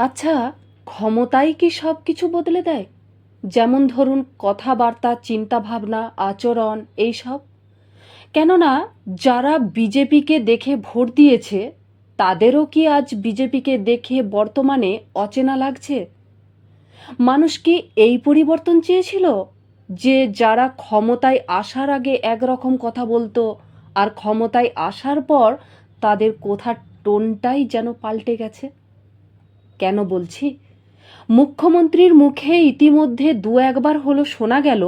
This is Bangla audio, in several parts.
আচ্ছা, ক্ষমতাই কি সব কিছু বদলে দেয়? যেমন ধরুন কথাবার্তা, চিন্তাভাবনা, আচরণ এইসব। কেননা যারা বিজেপিকে দেখে ভোট দিয়েছে তাদেরও কি আজ বিজেপিকে দেখে বর্তমানে অচেনা লাগছে? মানুষ কি এই পরিবর্তন চেয়েছিল যে যারা ক্ষমতায় আসার আগে একরকম কথা বলতো আর ক্ষমতায় আসার পর তাদের কথার টোনটাই যেন পাল্টে গেছে? কেন বলছি? মুখ্যমন্ত্রীর মুখে ইতিমধ্যে দু একবার হলো শোনা গেল,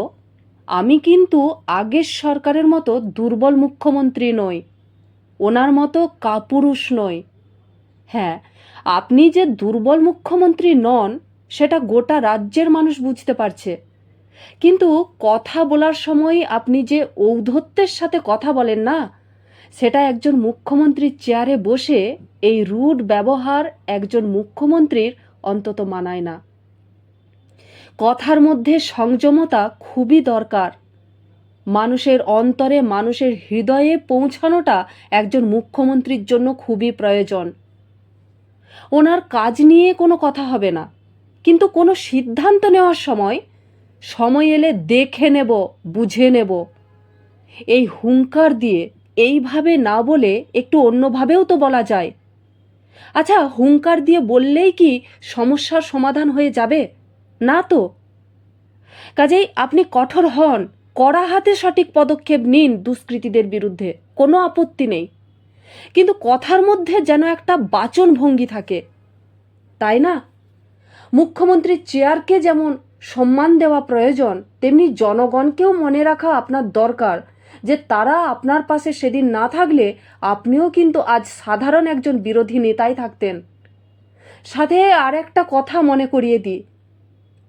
আমি কিন্তু আগের সরকারের মতো দুর্বল মুখ্যমন্ত্রী নই, ওনার মতো কাপুরুষ নই। হ্যাঁ, আপনি যে দুর্বল মুখ্যমন্ত্রী নন সেটা গোটা রাজ্যের মানুষ বুঝতে পারছে, কিন্তু কথা বলার সময় আপনি যে ঔদ্ধত্যের সাথে কথা বলেন না, সেটা একজন মুখ্যমন্ত্রীর চেয়ারে বসে এই রুড ব্যবহার একজন মুখ্যমন্ত্রীর অন্তত মানায় না। কথার মধ্যে সংযমতা খুবই দরকার। মানুষের অন্তরে, মানুষের হৃদয়ে পৌঁছানোটা একজন মুখ্যমন্ত্রীর জন্য খুবই প্রয়োজন। ওনার কাজ নিয়ে কোনো কথা হবে না, কিন্তু কোনো সিদ্ধান্ত নেওয়ার সময় সময় এলে দেখে নেব, বুঝে নেব, এই হুঙ্কার দিয়ে এইভাবে না বলে একটু অন্যভাবেও তো বলা যায়। আচ্ছা, হুঙ্কার দিয়ে বললেই কি সমস্যার সমাধান হয়ে যাবে? না তো। কাজেই আপনি কঠোর হন, কড়া হাতে সঠিক পদক্ষেপ নিন দুষ্কৃতীদের বিরুদ্ধে, কোনো আপত্তি নেই, কিন্তু কথার মধ্যে যেন একটা বাচন ভঙ্গি থাকে, তাই না? মুখ্যমন্ত্রীর চেয়ারকে যেমন সম্মান দেওয়া প্রয়োজন, তেমনি জনগণকেও মনে রাখা আপনার দরকার যে তারা আপনার পাশে সেদিন না থাকলে আপনিও কিন্তু আজ সাধারণ একজন বিরোধী নেতাই থাকতেন। সাথে আর একটা কথা মনে করিয়ে দিই,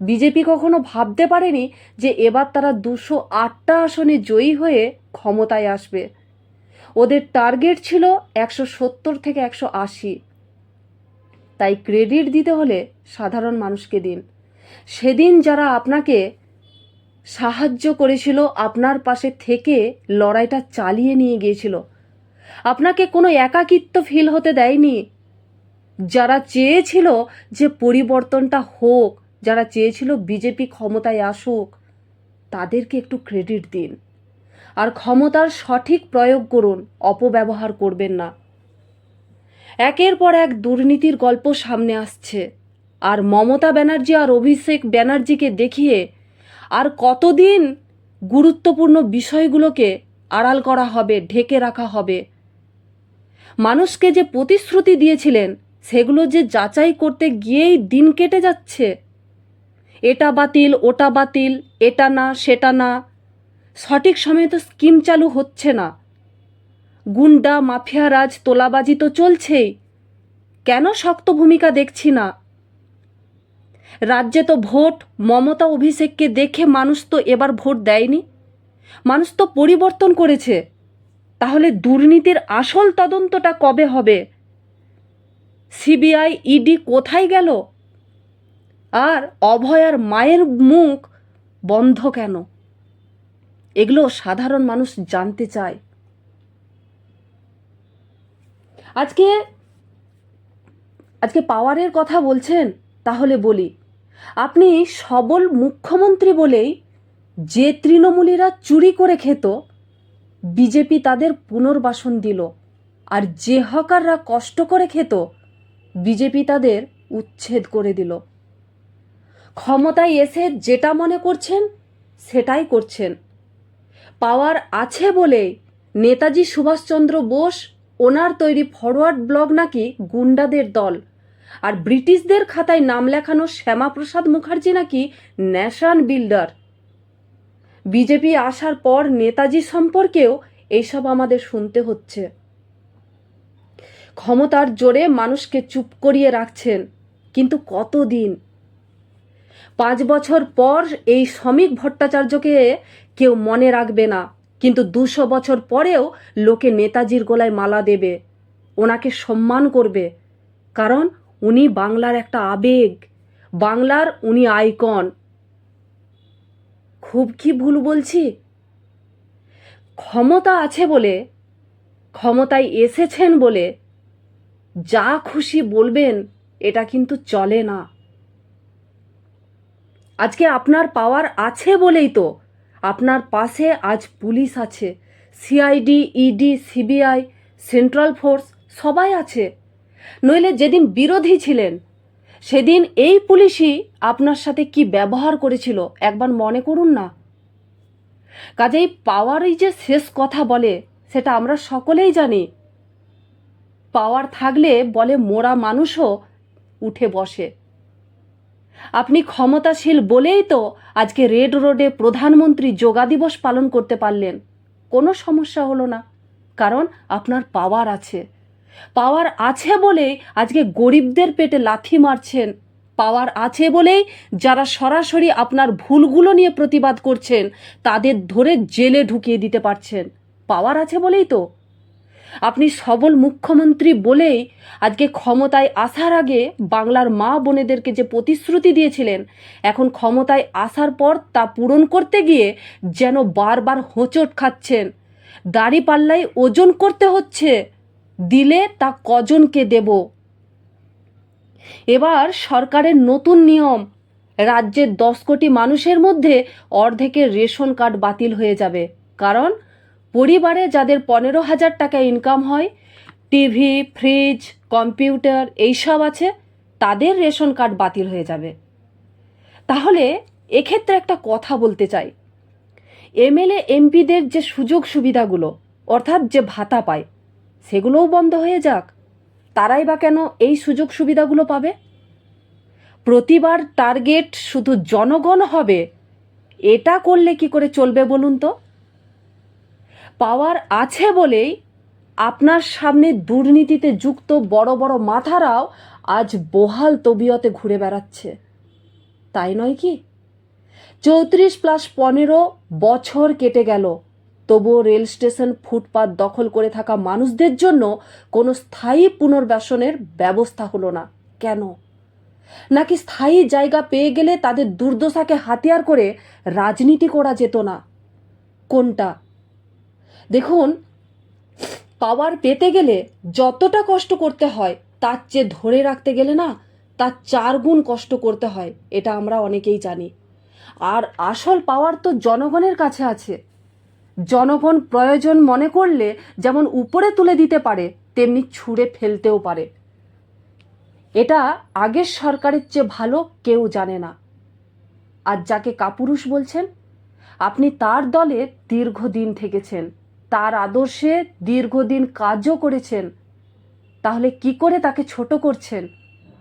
বিজেপি কখনো ভাবতে পারেনি যে এবার তারা 208টা আসনে জয়ী হয়ে ক্ষমতায় আসবে। ওদের টার্গেট ছিল 170 থেকে 180। তাই ক্রেডিট দিতে হলে সাধারণ মানুষকে দিন। সেদিন যারা আপনাকে সাহায্য করেছিল, আপনার পাশে থেকে লড়াইটা চালিয়ে নিয়ে গিয়েছিল, আপনাকে কোনো একাকিত্ব ফিল হতে দেয়নি। যারা চেয়েছিল যে পরিবর্তনটা হোক, যারা চেয়েছিল বিজেপি ক্ষমতায় আসুক, তাদেরকে একটু ক্রেডিট দিন আর ক্ষমতার সঠিক প্রয়োগ করুন, অপব্যবহার করবেন না। একের পর এক দুর্নীতির গল্প সামনে আসছে, আর মমতা ব্যানার্জি আর অভিষেক ব্যানার্জিকে দেখিয়ে আর কতদিন গুরুত্বপূর্ণ বিষয়গুলোকে আড়াল করা হবে, ঢেকে রাখা হবে? মানুষকে যে প্রতিশ্রুতি দিয়েছিলেন সেগুলো যে যাচাই করতে গিয়েই দিন কেটে যাচ্ছে। এটা বাতিল, ওটা বাতিল, এটা না, সেটা না, সঠিক সময়ে তো স্কিম চালু হচ্ছে না। গুন্ডা মাফিয়া রাজ, তোলাবাজি তো চলছেই, কেন শক্ত ভূমিকা দেখছি না? রাজ্যে তো ভোট, মমতা অভিষেককে দেখে মানুষ তো এবার ভোট দেয়নি, মানুষ তো পরিবর্তন করেছে। তাহলে দুর্নীতির আসল তদন্তটা কবে হবে? সিবিআই, ইডি কোথায় গেল? আর অভয়ার মায়ের মুখ বন্ধ কেন? এগুলো সাধারণ মানুষ জানতে চায়। আজকে আজকে পাওয়ারের কথা বলছেন, তাহলে বলি, আপনি সবল মুখ্যমন্ত্রী বলেই যে তৃণমূলীরা চুরি করে খেত বিজেপি তাদের পুনর্বাসন দিল, আর যে হকাররা কষ্ট করে খেত বিজেপি তাদের উচ্ছেদ করে দিল। ক্ষমতায় এসে যেটা মনে করছেন সেটাই করছেন। পাওয়ার আছে বলেই নেতাজি সুভাষচন্দ্র বোস, ওনার তৈরি ফরওয়ার্ড ব্লক নাকি গুন্ডাদের দল, আর ব্রিটিশদের খাতায় নাম লেখানো শ্যামাপ্রসাদ মুখার্জি নাকি ন্যাশন বিল্ডার। বিজেপি আসার পর নেতাজি সম্পর্কেও এইসব আমাদের শুনতে হচ্ছে। ক্ষমতার জোরে মানুষকে চুপ করিয়ে রাখছেন, কিন্তু কতদিন? 5 বছর পর এই শ্রমিক ভট্টাচার্যকে কেউ মনে রাখবে না, কিন্তু 200 বছর পরেও লোকে নেতাজির গলায় মালা দেবে, ওনাকে সম্মান করবে, কারণ উনি বাংলার একটা আবেগ, বাংলার উনি আইকন। খুব কি ভুল বলছি? ক্ষমতা আছে বলে, ক্ষমতায় এসেছেন বলে যা খুশি বলবেন এটা কিন্তু চলে না। আজকে আপনার পাওয়ার আছে বলেই তো আপনার পাশে আজ পুলিশ আছে, CID, ED, CBI, central force সবাই আছে। নইলে যেদিন বিরোধী ছিলেন সেদিন এই পুলিশই আপনার সাথে কি ব্যবহার করেছিল একবার মনে করুন না। কাজেই পাওয়ারই যে শেষ কথা বলে সেটা আমরা সকলেই জানি। পাওয়ার থাকলে বলে মোরা মানুষও উঠে বসে। আপনি ক্ষমতাশীল বলেই তো আজকে রেড রোডে প্রধানমন্ত্রী যোগা দিবস পালন করতে পারলেন, কোনো সমস্যা হলো না, কারণ আপনার পাওয়ার আছে। পাওয়ার আছে বলেই আজকে গরিবদের পেটে লাথি মারছেন। পাওয়ার আছে বলেই যারা সরাসরি আপনার ভুলগুলো নিয়ে প্রতিবাদ করছেন তাদের ধরে জেলে ঢুকিয়ে দিতে পারছেন। পাওয়ার আছে বলেই তো। আপনি সবল মুখ্যমন্ত্রী বলেই আজকে ক্ষমতায় আসার আগে বাংলার মা বোনেদেরকে যে প্রতিশ্রুতি দিয়েছিলেন, এখন ক্ষমতায় আসার পর তা পূরণ করতে গিয়ে যেন বারবার হোঁচট খাচ্ছেন। দাঁড়িপাল্লায় ওজন করতে হচ্ছে, দিলে তা কজনকে দেব। এবার সরকারের নতুন নিয়ম, রাজ্যের 10 কোটি মানুষের মধ্যে অর্ধেকের রেশন কার্ড বাতিল হয়ে যাবে। কারণ পরিবারে যাদের 15,000 টাকা ইনকাম হয়, টিভি, ফ্রিজ, কম্পিউটার এইসব আছে, তাদের রেশন কার্ড বাতিল হয়ে যাবে। তাহলে এক্ষেত্রে একটা কথা বলতে চাই, এমএলএ এমপিদের যে সুযোগ সুবিধাগুলো অর্থাৎ যে ভাতা পায় সেগুলোও বন্ধ হয়ে যাক। তারাই বা কেন এই সুযোগ সুবিধাগুলো পাবে? প্রতিবার টার্গেট শুধু জনগণ হবে, এটা করলে কি করে চলবে বলুন তো? পাওয়ার আছে বলেই আপনার সামনে দুর্নীতিতে যুক্ত বড় বড় মাথারাও আজ বহাল তবিয়তে ঘুরে বেড়াচ্ছে, তাই নয় কি? 34+15 বছর কেটে গেল, তবুও রেল স্টেশন, ফুটপাত দখল করে থাকা মানুষদের জন্য কোনো স্থায়ী পুনর্বাসনের ব্যবস্থা হলো না। কেন? নাকি স্থায়ী জায়গা পেয়ে গেলে তাদের দুর্দশাকে হাতিয়ার করে রাজনীতি করা যেত না? কোনটা? দেখুন, পাওয়ার পেতে গেলে যতটা কষ্ট করতে হয় তার চেয়ে ধরে রাখতে গেলে না তার 4 গুণ কষ্ট করতে হয়, এটা আমরা অনেকেই জানি। আর আসল পাওয়ার তো জনগণের কাছে আছে। জনগণ প্রয়োজন মনে করলে যেমন উপরে তুলে দিতে পারে, তেমনি ছুঁড়ে ফেলতেও পারে। এটা আগের সরকারের চেয়ে ভালো কেউ জানে না। আর যাকে কাপুরুষ বলছেন, আপনি তার দলে দীর্ঘদিন থেকেছেন, তার আদর্শে দীর্ঘদিন কাজও করেছেন, তাহলে কি করে তাকে ছোট করছেন?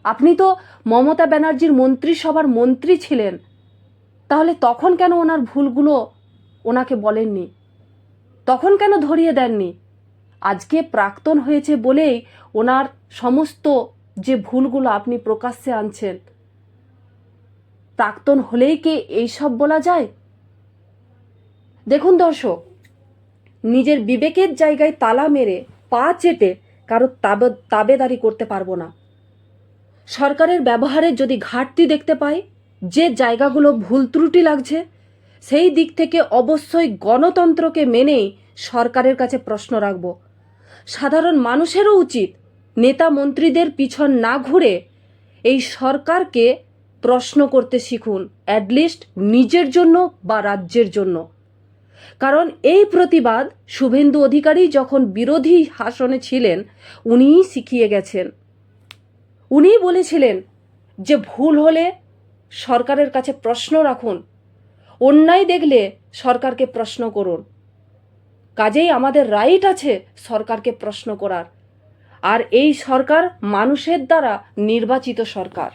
আপনি তো মমতা ব্যানার্জির মন্ত্রিসভার মন্ত্রী ছিলেন, তাহলে তখন কেন ওনার ভুলগুলো ওনাকে বলেননি? তখন কেন ধরিয়ে দেননি? আজকে প্রাক্তন হয়েছে বলেই ওনার সমস্ত যে ভুলগুলো আপনি প্রকাশ্যে আনছেন। প্রাক্তন হলেই কি এইসব বলা যায়? দেখুন দর্শক, নিজের বিবেকের জায়গায় তালা মেরে পা চেটে কারো তাবেদারি করতে পারবো না। সরকারের ব্যবহারে যদি ঘাটতি দেখতে পাই, যে জায়গাগুলো ভুল ত্রুটি লাগছে, সেই দিক থেকে অবশ্যই গণতন্ত্রকে মেনেই সরকারের কাছে প্রশ্ন রাখব। সাধারণ মানুষেরও উচিত নেতা মন্ত্রীদের পিছন না ঘুরে এই সরকারকে প্রশ্ন করতে শিখুন, অ্যাটলিস্ট নিজের জন্য বা রাজ্যের জন্য। কারণ এই প্রতিবাদ শুভেন্দু অধিকারী যখন বিরোধী আসনে ছিলেন উনিই শিখিয়ে গেছেন। উনিই বলেছিলেন যে ভুল হলে সরকারের কাছে প্রশ্ন রাখুন, অন্যায় দেখলে সরকারকে প্রশ্ন করুন। কাজেই আমাদের রাইট আছে সরকারকে প্রশ্ন করার। আর এই সরকার মানুষের দ্বারা নির্বাচিত সরকার।